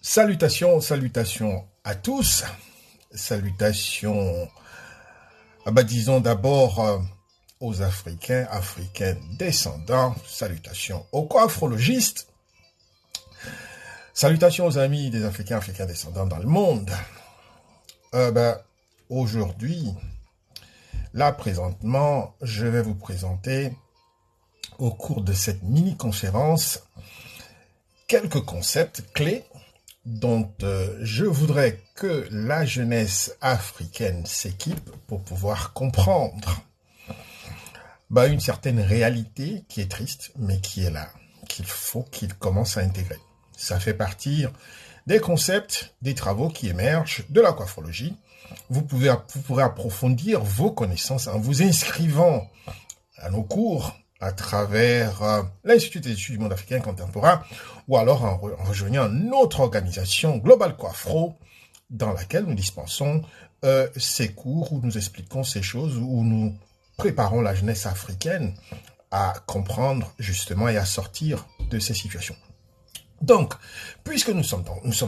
Salutations, salutations à tous. Salutations, disons d'abord aux Africains, Africains descendants. Salutations aux coiffrologistes. Salutations aux amis des Africains, Africains descendants dans le monde. Aujourd'hui, là présentement, je vais vous présenter au cours de cette mini-conférence quelques concepts clés dont je voudrais que la jeunesse africaine s'équipe pour pouvoir comprendre une certaine réalité qui est triste, mais qui est là, qu'il faut qu'il commence à intégrer. Ça fait partie des concepts, des travaux qui émergent de la coiffrologie. Vous pourrez approfondir vos connaissances en vous inscrivant à nos cours à travers l'Institut des études du monde africain contemporain ou alors en rejoignant notre organisation Global Coiffro dans laquelle nous dispensons ces cours où nous expliquons ces choses, où nous préparons la jeunesse africaine à comprendre justement et à sortir de ces situations. Donc, puisque nous sommes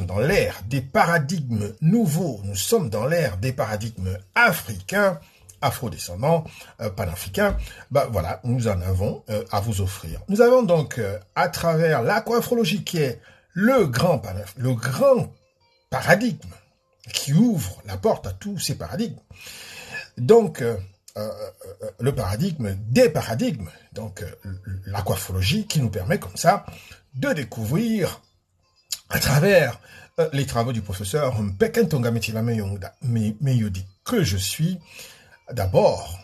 dans l'ère des paradigmes nouveaux, nous sommes dans l'ère des paradigmes africains, afro-descendants, panafricains, voilà, nous en avons à vous offrir. Nous avons donc, à travers la coiffrologie qui est le grand paradigme qui ouvre la porte à tous ces paradigmes. Donc, le paradigme des paradigmes, donc la coiffrologie qui nous permet comme ça de découvrir à travers les travaux du professeur Mpekeng-Tonga Meyodi que je suis. D'abord,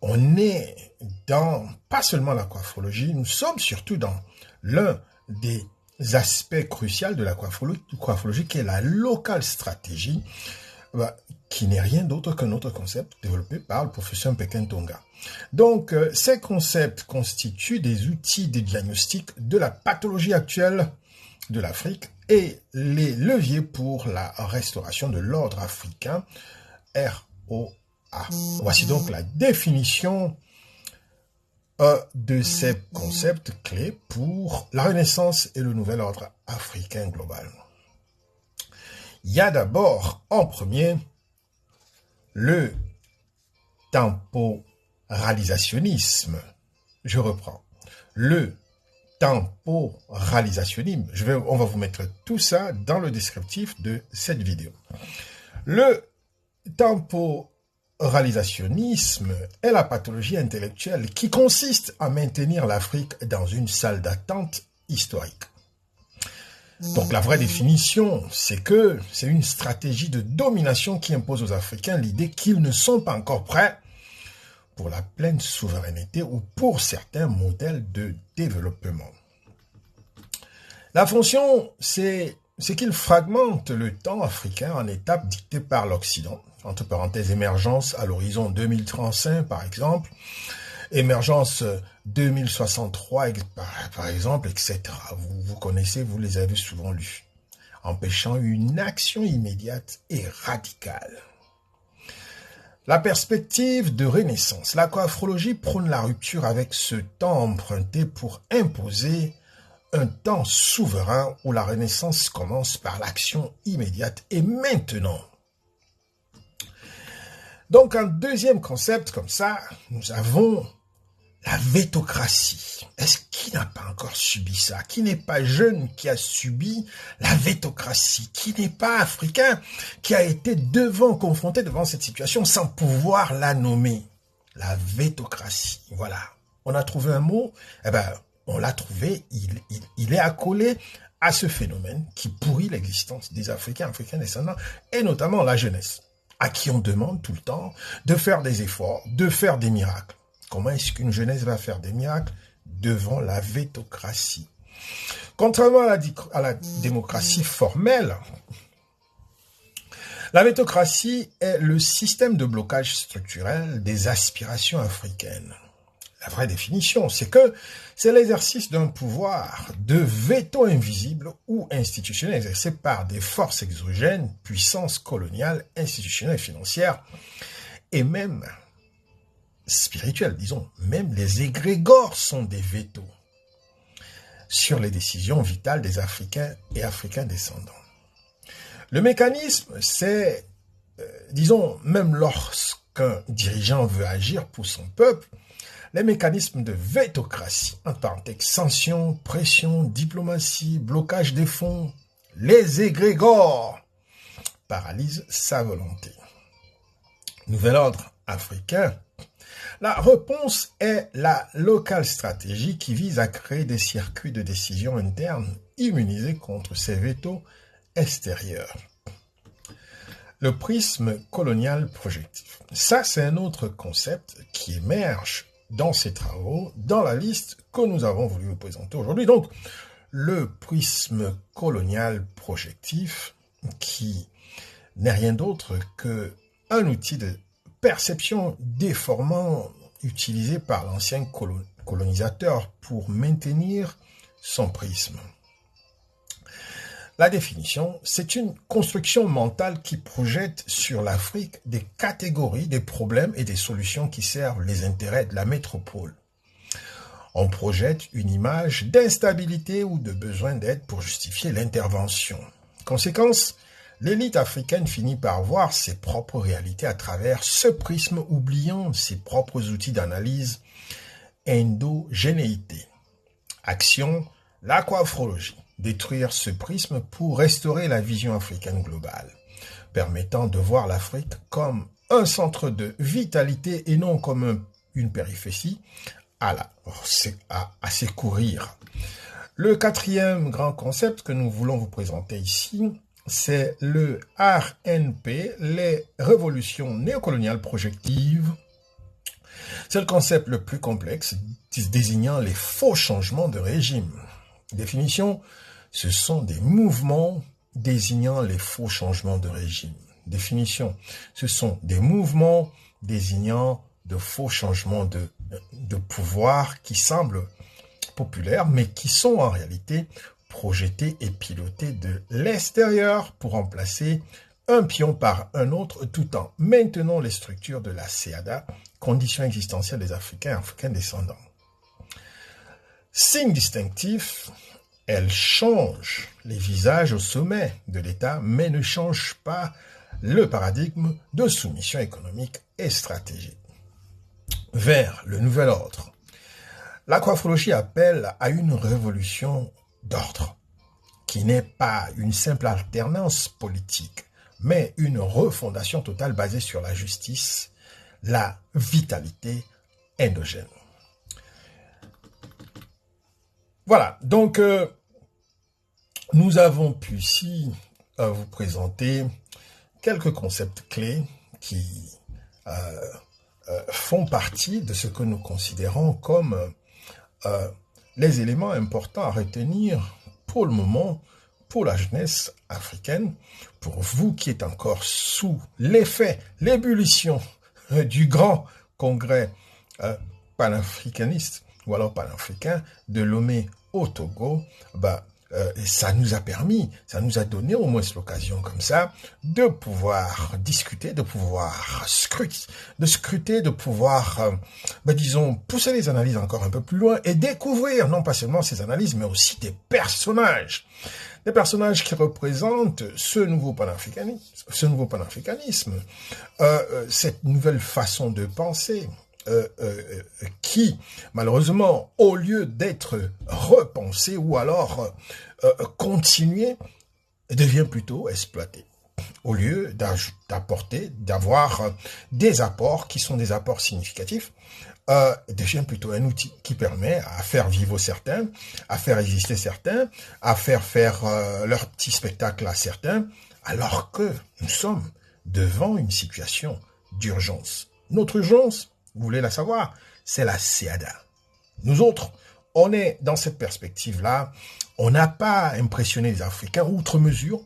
on est dans, pas seulement la coiffrologie, nous sommes surtout dans l'un des aspects cruciaux de la coiffrologie qui est la local stratégie, qui n'est rien d'autre qu'un autre concept développé par le professeur Mpekeng-Tonga. Donc, ces concepts constituent des outils de diagnostic de la pathologie actuelle de l'Afrique et les leviers pour la restauration de l'ordre africain, ROA. Voici donc la définition de ces concepts clés pour la Renaissance et le nouvel ordre africain global. Il y a d'abord, en premier, le temporalisationnisme. Je reprends. Le temporalisationnisme. On va vous mettre tout ça dans le descriptif de cette vidéo. Le temporalisationnisme est la pathologie intellectuelle qui consiste à maintenir l'Afrique dans une salle d'attente historique. Donc la vraie définition, c'est que c'est une stratégie de domination qui impose aux Africains l'idée qu'ils ne sont pas encore prêts pour la pleine souveraineté ou pour certains modèles de développement. La fonction, c'est qu'il fragmente le temps africain en étapes dictées par l'Occident, entre parenthèses émergence à l'horizon 2035 par exemple, émergence 2063 par exemple, etc. Vous connaissez, vous les avez souvent lus, empêchant une action immédiate et radicale. La perspective de renaissance. La coiffrologie prône la rupture avec ce temps emprunté pour imposer un temps souverain où la renaissance commence par l'action immédiate et maintenant. Donc, un deuxième concept comme ça, nous avons la vétocratie. Est-ce qui n'a pas encore subi ça? Qui n'est pas jeune qui a subi la vétocratie? Qui n'est pas africain qui a été confronté devant cette situation sans pouvoir la nommer? La vétocratie. Voilà. On a trouvé un mot, on l'a trouvé, il est accolé à ce phénomène qui pourrit l'existence des Africains, Africains descendants, et notamment la jeunesse, à qui on demande tout le temps de faire des efforts, de faire des miracles. Comment est-ce qu'une jeunesse va faire des miracles devant la vétocratie? Contrairement à la démocratie formelle, la vétocratie est le système de blocage structurel des aspirations africaines. La vraie définition, c'est que c'est l'exercice d'un pouvoir de veto invisible ou institutionnel exercé par des forces exogènes, puissances coloniales, institutionnelles et financières, et même spirituelles, disons. Même les égrégores sont des vétos. sur les décisions vitales des Africains et Africains descendants. Le mécanisme, c'est, disons, même lorsqu'un dirigeant veut agir pour son peuple, les mécanismes de vétocratie, en parenthèse, sanctions, pression, diplomatie, blocage des fonds, les égrégores, paralysent sa volonté. Nouvel ordre africain. La réponse est la locale stratégie qui vise à créer des circuits de décision interne immunisés contre ces vétos extérieurs. Le prisme colonial projectif. Ça, c'est un autre concept qui émerge dans ces travaux, dans la liste que nous avons voulu vous présenter aujourd'hui. Donc, le prisme colonial projectif, qui n'est rien d'autre qu'un outil de perception déformant utilisé par l'ancien colonisateur pour maintenir son prisme. La définition, c'est une construction mentale qui projette sur l'Afrique des catégories, des problèmes et des solutions qui servent les intérêts de la métropole. On projette une image d'instabilité ou de besoin d'aide pour justifier l'intervention. Conséquence, l'élite africaine finit par voir ses propres réalités à travers ce prisme, oubliant ses propres outils d'analyse endogénéité. Action, l'aquaphrologie. Détruire ce prisme pour restaurer la vision africaine globale, permettant de voir l'Afrique comme un centre de vitalité et non comme une périphérie à secourir. Le quatrième grand concept que nous voulons vous présenter ici, c'est le RNP, les révolutions néocoloniales projectives. C'est le concept le plus complexe, désignant les faux changements de régime. Définition, ce sont des mouvements désignant les faux changements de régime. Définition, ce sont des mouvements désignant de faux changements de pouvoir qui semblent populaires, mais qui sont en réalité projetés et pilotés de l'extérieur pour remplacer un pion par un autre, tout en maintenant les structures de la CEADA, conditions existentielles des Africains et Africains descendants. Signe distinctif, elle change les visages au sommet de l'État, mais ne change pas le paradigme de soumission économique et stratégique. Vers le nouvel ordre. L'aquaphrologie appelle à une révolution d'ordre, qui n'est pas une simple alternance politique, mais une refondation totale basée sur la justice, la vitalité endogène. Voilà, donc nous avons pu ici vous présenter quelques concepts clés qui font partie de ce que nous considérons comme les éléments importants à retenir pour le moment, pour la jeunesse africaine, pour vous qui êtes encore sous l'effet, l'ébullition du grand congrès panafricaniste ou alors panafricain de Lomé au Togo, ça nous a permis, ça nous a donné au moins l'occasion comme ça de pouvoir discuter, de pouvoir scruter, de pouvoir, disons, pousser les analyses encore un peu plus loin et découvrir non pas seulement ces analyses, mais aussi des personnages qui représentent ce nouveau panafricanisme, cette nouvelle façon de penser, qui, malheureusement, au lieu d'être repensé ou alors continué, devient plutôt exploité. Au lieu d'avoir des apports qui sont des apports significatifs, devient plutôt un outil qui permet à faire vivre certains, à faire exister certains, à faire leur petit spectacle à certains, alors que nous sommes devant une situation d'urgence. Notre urgence, vous voulez la savoir, c'est la CEADA. Nous autres, on est dans cette perspective-là. On n'a pas impressionné les Africains outre mesure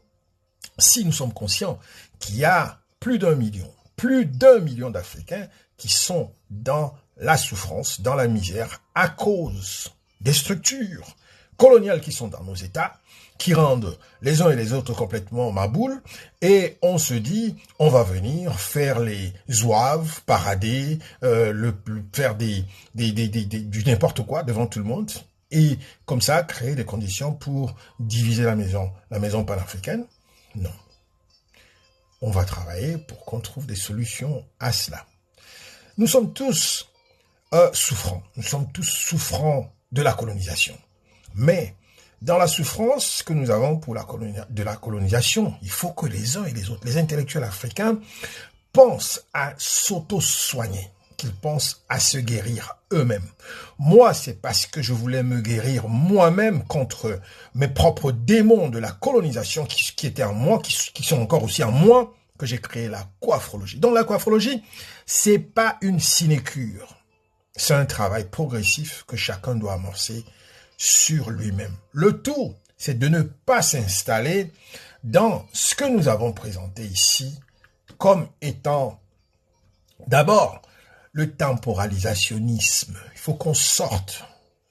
si nous sommes conscients qu'il y a plus d'un million d'Africains qui sont dans la souffrance, dans la misère, à cause des structures coloniales qui sont dans nos États, qui rendent les uns et les autres complètement maboules, et on se dit, on va venir faire les zouaves, parader, faire du n'importe quoi devant tout le monde, et comme ça créer des conditions pour diviser la maison panafricaine. Non. On va travailler pour qu'on trouve des solutions à cela. Nous sommes tous souffrants. Nous sommes tous souffrants de la colonisation. Mais dans la souffrance que nous avons de la colonisation, il faut que les uns et les autres, les intellectuels africains, pensent à s'auto-soigner, qu'ils pensent à se guérir eux-mêmes. Moi, c'est parce que je voulais me guérir moi-même contre mes propres démons de la colonisation qui étaient en moi, qui sont encore aussi en moi, que j'ai créé la coiffrologie. Donc la coiffrologie, c'est pas une sinécure. C'est un travail progressif que chacun doit amorcer sur lui-même. Le tout, c'est de ne pas s'installer dans ce que nous avons présenté ici comme étant d'abord le temporalisationnisme. Il faut qu'on sorte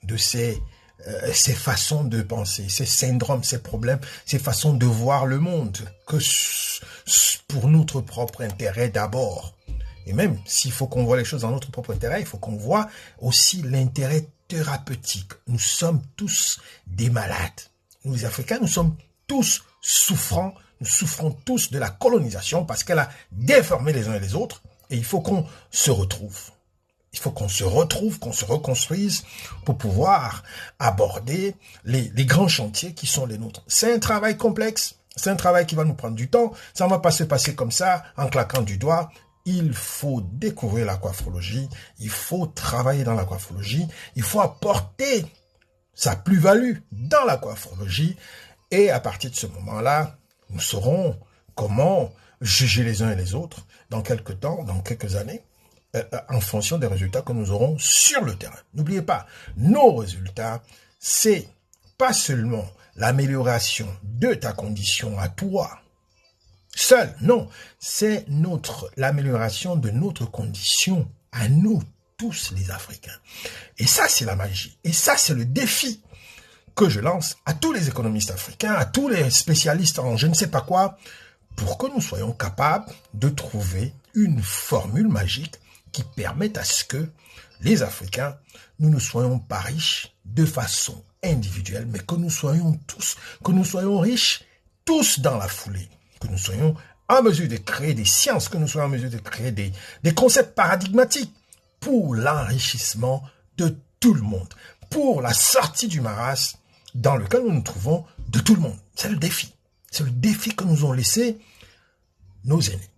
de ces façons de penser, ces syndromes, ces problèmes, ces façons de voir le monde, que pour notre propre intérêt d'abord. Et même s'il faut qu'on voit les choses dans notre propre intérêt, il faut qu'on voit aussi l'intérêt thérapeutique. Nous sommes tous des malades. Nous, les Africains, nous sommes tous souffrants. Nous souffrons tous de la colonisation parce qu'elle a déformé les uns et les autres. Et il faut qu'on se retrouve. Il faut qu'on se retrouve, qu'on se reconstruise pour pouvoir aborder les grands chantiers qui sont les nôtres. C'est un travail complexe. C'est un travail qui va nous prendre du temps. Ça ne va pas se passer comme ça, en claquant du doigt. Il faut découvrir la coiffrologie, il faut travailler dans la coiffrologie, il faut apporter sa plus-value dans la coiffrologie et à partir de ce moment-là, nous saurons comment juger les uns et les autres dans quelques temps, dans quelques années, en fonction des résultats que nous aurons sur le terrain. N'oubliez pas, nos résultats, c'est pas seulement l'amélioration de ta condition à toi, seul, non, c'est l'amélioration de notre condition à nous, tous les Africains. Et ça, c'est la magie. Et ça, c'est le défi que je lance à tous les économistes africains, à tous les spécialistes en je ne sais pas quoi, pour que nous soyons capables de trouver une formule magique qui permette à ce que les Africains, nous ne soyons pas riches de façon individuelle, mais que nous soyons riches tous dans la foulée. Que nous soyons en mesure de créer des sciences, que nous soyons en mesure de créer des concepts paradigmatiques pour l'enrichissement de tout le monde, pour la sortie du marasme dans lequel nous nous trouvons de tout le monde. C'est le défi. C'est le défi que nous ont laissé nos aînés,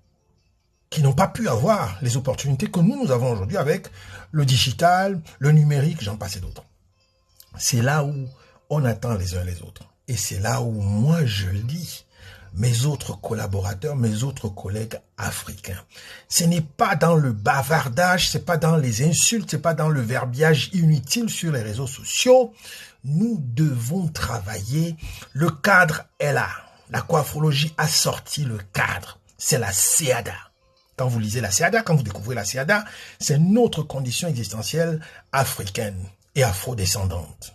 qui n'ont pas pu avoir les opportunités que nous avons aujourd'hui avec le digital, le numérique, j'en passe et d'autres. C'est là où on attend les uns les autres. Et c'est là où moi je lis mes autres collaborateurs, mes autres collègues africains. Ce n'est pas dans le bavardage, c'est pas dans les insultes, c'est pas dans le verbiage inutile sur les réseaux sociaux. Nous devons travailler. Le cadre est là. La coiffrologie a sorti le cadre. C'est la CEADA. Quand vous lisez la CEADA, quand vous découvrez la CEADA, c'est notre condition existentielle africaine et afrodescendante.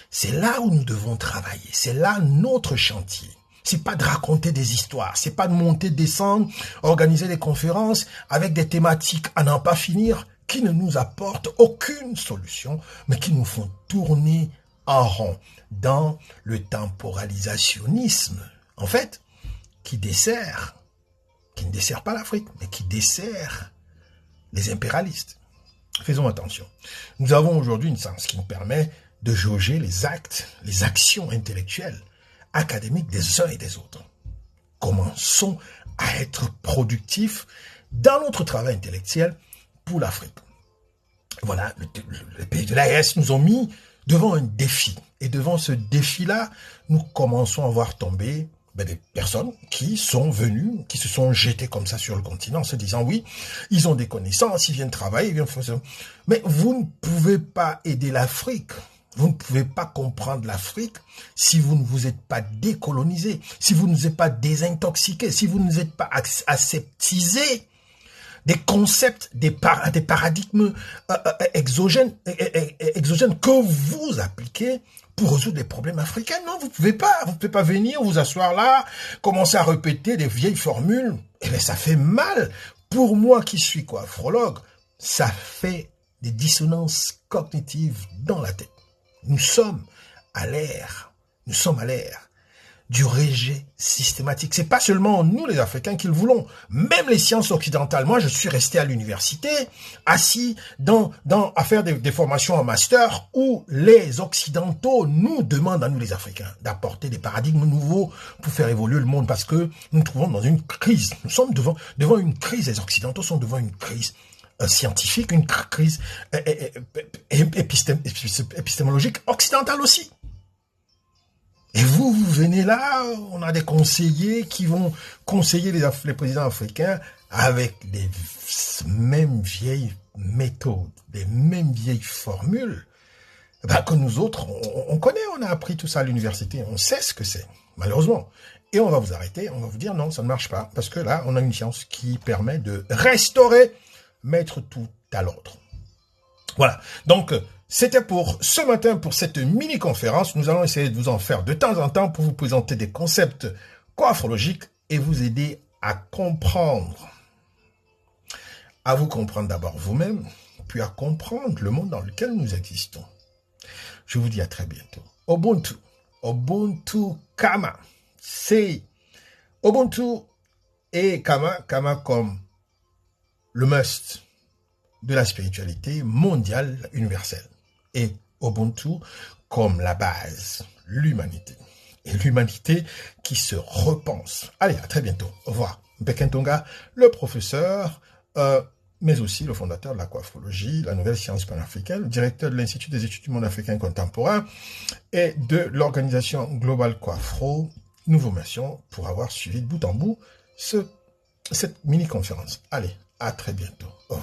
C'est là où nous devons travailler. C'est là notre chantier. C'est pas de raconter des histoires, c'est pas de monter, descendre, organiser des conférences avec des thématiques à n'en pas finir qui ne nous apportent aucune solution, mais qui nous font tourner en rond dans le temporalisationnisme, en fait, qui ne dessert pas l'Afrique, mais qui dessert les impérialistes. Faisons attention. Nous avons aujourd'hui une science qui nous permet de jauger les actes, les actions intellectuelles, académiques des uns et des autres. Commençons à être productifs dans notre travail intellectuel pour l'Afrique. Voilà, les pays de l'AES nous ont mis devant un défi. Et devant ce défi-là, nous commençons à voir tomber des personnes qui sont venues, qui se sont jetées comme ça sur le continent en se disant oui, ils ont des connaissances, ils viennent travailler, ils viennent faire ça. Mais vous ne pouvez pas aider l'Afrique. Vous ne pouvez pas comprendre l'Afrique si vous ne vous êtes pas décolonisé, si vous ne vous êtes pas désintoxiqué, si vous ne vous êtes pas aseptisé des concepts, des paradigmes exogènes que vous appliquez pour résoudre les problèmes africains. Non, vous pouvez pas venir vous asseoir là, commencer à répéter des vieilles formules. Eh bien, ça fait mal. Pour moi qui suis coiffrologue, ça fait des dissonances cognitives dans la tête. Nous sommes à l'ère du rejet systématique. C'est pas seulement nous les Africains qui le voulons, même les sciences occidentales. Moi, je suis resté à l'université, assis à faire des formations en master où les Occidentaux nous demandent à nous les Africains d'apporter des paradigmes nouveaux pour faire évoluer le monde parce que nous nous trouvons dans une crise. Nous sommes devant une crise. Les Occidentaux sont devant une crise scientifique, une crise épistémologique occidentale aussi. Et vous venez là, on a des conseillers qui vont conseiller les présidents africains avec les mêmes vieilles méthodes, les mêmes vieilles formules que nous autres, on connaît, on a appris tout ça à l'université, on sait ce que c'est, malheureusement. Et on va vous arrêter, on va vous dire non, ça ne marche pas, parce que là, on a une science qui permet de restaurer, mettre tout à l'ordre. Voilà, donc c'était pour ce matin, pour cette mini-conférence. Nous allons essayer de vous en faire de temps en temps pour vous présenter des concepts coiffologiques et vous aider à comprendre. À vous comprendre d'abord vous-même, puis à comprendre le monde dans lequel nous existons. Je vous dis à très bientôt. Ubuntu. Ubuntu Kama. C'est Ubuntu et Kama. Kama comme le must de la spiritualité mondiale universelle. Et Ubuntu comme la base, l'humanité. Et l'humanité qui se repense. Allez, à très bientôt. Au revoir. Mpekentonga, le professeur, mais aussi le fondateur de la coiffologie, la nouvelle science panafricaine, directeur de l'Institut des études du monde africain contemporain et de l'organisation Global Coiffro. Nous vous remercions pour avoir suivi de bout en bout cette mini-conférence. Allez, à très bientôt. Au revoir.